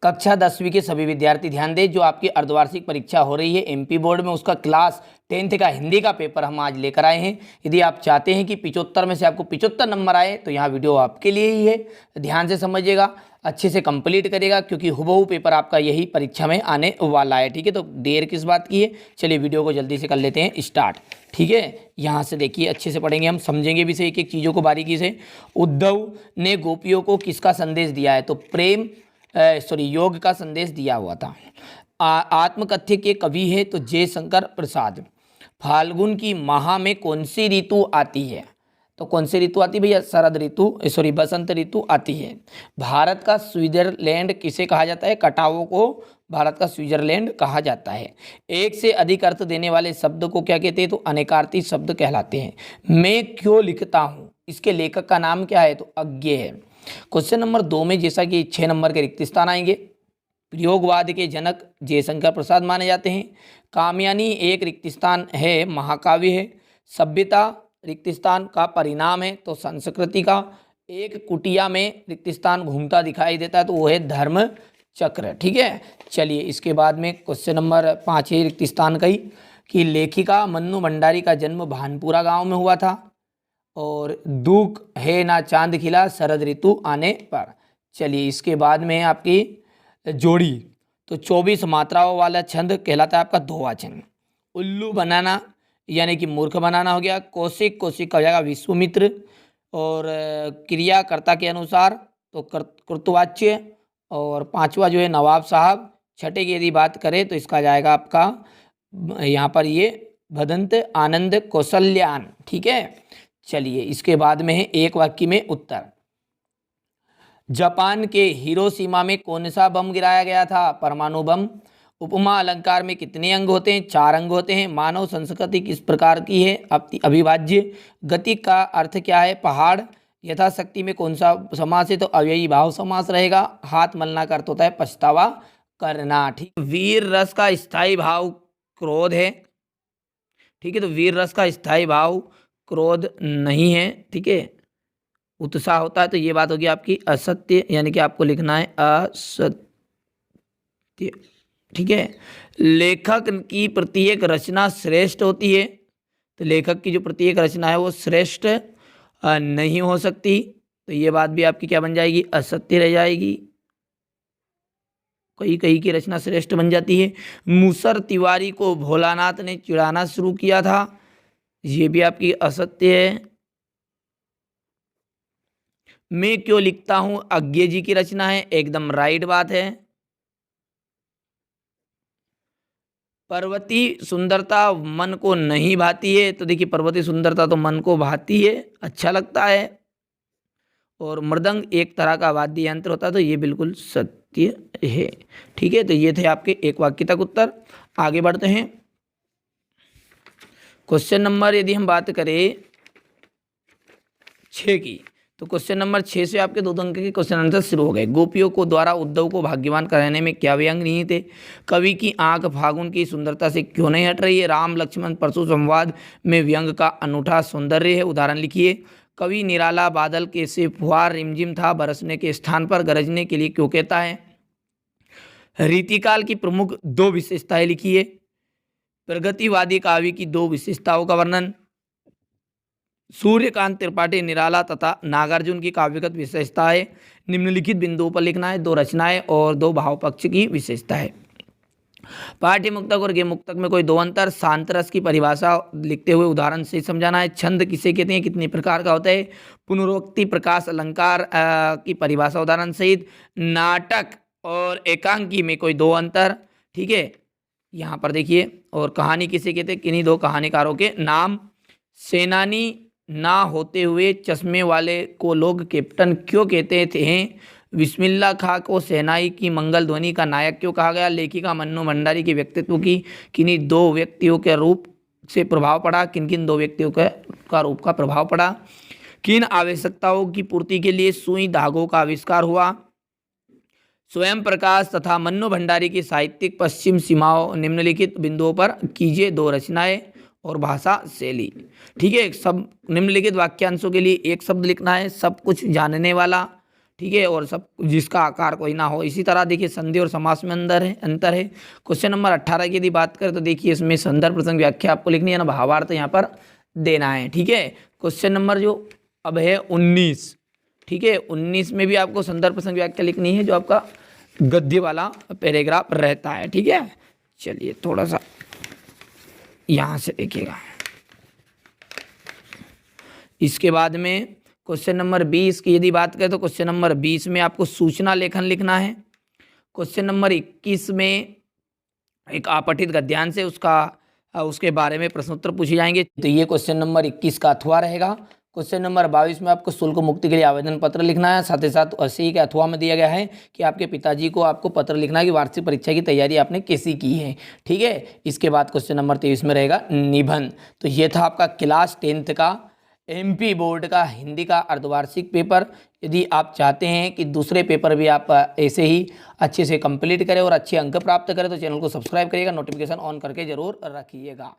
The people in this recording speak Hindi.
कक्षा 10वीं के सभी विद्यार्थी ध्यान दें, जो आपकी अर्धवार्षिक परीक्षा हो रही है एमपी बोर्ड में, उसका क्लास 10th का हिंदी का पेपर हम आज लेकर आए हैं। यदि आप चाहते हैं कि 75 में से आपको 75 नंबर आए तो यहाँ वीडियो आपके लिए ही है। ध्यान से समझिएगा, अच्छे से कंप्लीट करेगा, क्योंकि हुबहू पेपर आपका यही परीक्षा में आने वाला है। ठीक है, तो देर किस बात की है, चलिए वीडियो को जल्दी से कर लेते हैं स्टार्ट। ठीक है, यहाँ से देखिए, अच्छे से पढ़ेंगे, हम समझेंगे भी से एक एक चीज़ों को बारीकी से। उद्धव ने गोपियों को किसका संदेश दिया है, तो प्रेम योग का संदेश दिया हुआ था। आत्मकथ्य के कवि है तो जयशंकर प्रसाद। फाल्गुन की माह में कौन सी ऋतु आती है, तो कौन सी ऋतु आती है भैया, शरद ऋतु बसंत ऋतु आती है। भारत का स्विट्जरलैंड किसे कहा जाता है, कटावों को भारत का स्विट्जरलैंड कहा जाता है। एक से अधिक अर्थ देने वाले शब्द को क्या कहते हैं, तो अनेकार्थी शब्द कहलाते हैं। मैं क्यों लिखता हूँ, इसके लेखक का नाम क्या है, तो अज्ञे है। क्वेश्चन नंबर 2 में जैसा कि 6 नंबर के रिक्त स्थान आएंगे। प्रयोगवाद के जनक जयशंकर प्रसाद माने जाते हैं। कामयानी एक रिक्त स्थान है, महाकाव्य है। सभ्यता रिक्त स्थान का परिणाम है, तो संस्कृति का। एक कुटिया में रिक्त स्थान घूमता दिखाई देता है, तो वो है धर्म चक्र। ठीक है, चलिए इसके बाद में क्वेश्चन नंबर 5 है रिक्त स्थान का ही, कि लेखिका मन्नू भंडारी का जन्म भानपुरा गांव में हुआ था। और दुख है ना चांद खिला शरद ऋतु आने पर। चलिए इसके बाद में आपकी जोड़ी, तो 24 मात्राओं वाला छंद कहलाता है आपका दोवाचन। उल्लू बनाना यानी कि मूर्ख बनाना हो गया। कौशिक का हो जाएगा विश्वामित्र। और क्रियाकर्ता के अनुसार तो कृतवाच्य। और 5वां जो है नवाब साहब। छठे की यदि बात करें तो इसका जाएगा आपका यहाँ पर ये भदंत आनंद कौशल्यान। ठीक है, चलिए इसके बाद में है एक वाक्य में उत्तर। जापान के हिरोशिमा में कौन सा बम गिराया गया था, परमाणु बम। उपमा अलंकार में कितने अंग होते हैं, 4 अंग होते हैं। मानव संस्कृति किस प्रकार की है, अविभाज्य। गति का अर्थ क्या है, पहाड़। यथाशक्ति में कौन सा समास है, तो अव्ययी भाव समास रहेगा। हाथ मलना का अर्थ होता है पछतावा करना। ठीक, वीर रस का स्थायी भाव क्रोध है। ठीक है, तो वीर रस का स्थायी भाव क्रोध नहीं है। ठीक है, उत्साह होता है, तो ये बात होगी आपकी असत्य, यानी कि आपको लिखना है असत्य। ठीक है, लेखक की प्रत्येक रचना श्रेष्ठ होती है, तो लेखक की जो प्रत्येक रचना है वो श्रेष्ठ नहीं हो सकती, तो ये बात भी आपकी क्या बन जाएगी, असत्य रह जाएगी। कई की रचना श्रेष्ठ बन जाती है। मूसर तिवारी को भोलानाथ ने चिढ़ाना शुरू किया था, ये भी आपकी असत्य है। मैं क्यों लिखता हूं अज्ञे जी की रचना है, एकदम राइट बात है। पर्वती सुंदरता मन को नहीं भाती है, तो देखिए पर्वती सुंदरता तो मन को भाती है, अच्छा लगता है। और मृदंग एक तरह का वाद्य यंत्र होता है, तो ये बिल्कुल सत्य है। ठीक है, तो ये थे आपके एक वाक्य तक उत्तर। आगे बढ़ते हैं। क्वेश्चन नंबर यदि हम बात करें 6 की, तो क्वेश्चन नंबर 6 से आपके 2 अंक के क्वेश्चन आंसर शुरू हो गए। गोपियों को द्वारा उद्धव को भाग्यवान कराने में क्या व्यंग नहीं थे। कवि की आंख फागुन की सुंदरता से क्यों नहीं हट रही है। राम लक्ष्मण परशु संवाद में व्यंग का अनूठा सौंदर्य है, उदाहरण लिखिए। कवि निराला बादल के से फुहार रिमझिम था, बरसने के स्थान पर गरजने के लिए क्यों कहता है। रीतिकाल की प्रमुख 2 विशेषताएं लिखिए। प्रगतिवादी काव्य की 2 विशेषताओं का वर्णन। सूर्यकांत त्रिपाठी निराला तथा नागार्जुन की काव्यगत विशेषताएं निम्नलिखित बिंदुओं पर लिखना है। 2 रचनाएं और 2 भाव पक्ष की विशेषताएं। पाठ्य मुक्तक और गेय मुक्तक में कोई 2 अंतर। शांत रस की परिभाषा लिखते हुए उदाहरण से समझाना है। छंद किसे कहते हैं, कितने प्रकार का होता है। पुनरुक्ति प्रकाश अलंकार की परिभाषा उदाहरण सहित। नाटक और एकांकी में कोई 2 अंतर। ठीक है, यहाँ पर देखिए। और कहानी किसे कहते हैं, किन्हीं 2 कहानीकारों के नाम। सेनानी ना होते हुए चश्मे वाले को लोग कैप्टन क्यों कहते थे। बिस्मिल्ला खां को सेनाई की मंगल ध्वनि का नायक क्यों कहा गया। लेखिका मन्नू भंडारी के व्यक्तित्व की किन्हीं 2 व्यक्तियों के रूप से प्रभाव पड़ा। किन 2 व्यक्तियों का रूप का प्रभाव पड़ा। किन आवश्यकताओं की पूर्ति के लिए सुई धागों का आविष्कार हुआ। स्वयं प्रकाश तथा मन्नू भंडारी की साहित्यिक पश्चिम सीमाओं निम्नलिखित बिंदुओं पर कीजिए। 2 रचनाएं और भाषा शैली। ठीक है, सब निम्नलिखित वाक्यांशों के लिए एक शब्द लिखना है। सब कुछ जानने वाला, ठीक है, और सब जिसका आकार कोई ना हो। इसी तरह देखिए संधि और समास में अंतर है। क्वेश्चन नंबर 18 की यदि बात करें तो देखिए इसमें संदर्भ प्रसंग व्याख्या आपको लिखनी है ना, भावार्थ यहाँ पर देना है। ठीक है, क्वेश्चन नंबर जो अब है 19, ठीक है, 19 में भी आपको संदर्भ प्रसंग व्याख्या लिखनी है, जो आपका गद्य वाला पैराग्राफ रहता है। ठीक है, चलिए थोड़ा सा यहाँ से देखिएगा। इसके बाद में क्वेश्चन नंबर 20 की यदि बात करें तो क्वेश्चन नंबर 20 में आपको सूचना लेखन लिखना है। क्वेश्चन नंबर 21 में एक अपठित गद्यांश है, उसके बारे में प्रश्नोत्तर पूछे जाएंगे। तो ये क्वेश्चन नंबर 21 का अथवा रहेगा। क्वेश्चन नंबर 22 में आपको शुल्क मुक्ति के लिए आवेदन पत्र लिखना है। साथ ही साथ ऐसे ही के अथवा में दिया गया है कि आपके पिताजी को आपको पत्र लिखना है कि वार्षिक परीक्षा की तैयारी आपने कैसी की है। ठीक है, इसके बाद क्वेश्चन नंबर 23 में रहेगा निबंध। तो ये था आपका क्लास 10th का एमपी बोर्ड का हिंदी का अर्धवार्षिक पेपर। यदि आप चाहते हैं कि दूसरे पेपर भी आप ऐसे ही अच्छे से कंप्लीट करें और अच्छे अंक प्राप्त करें तो चैनल को सब्सक्राइब करिएगा, नोटिफिकेशन ऑन करके जरूर रखिएगा।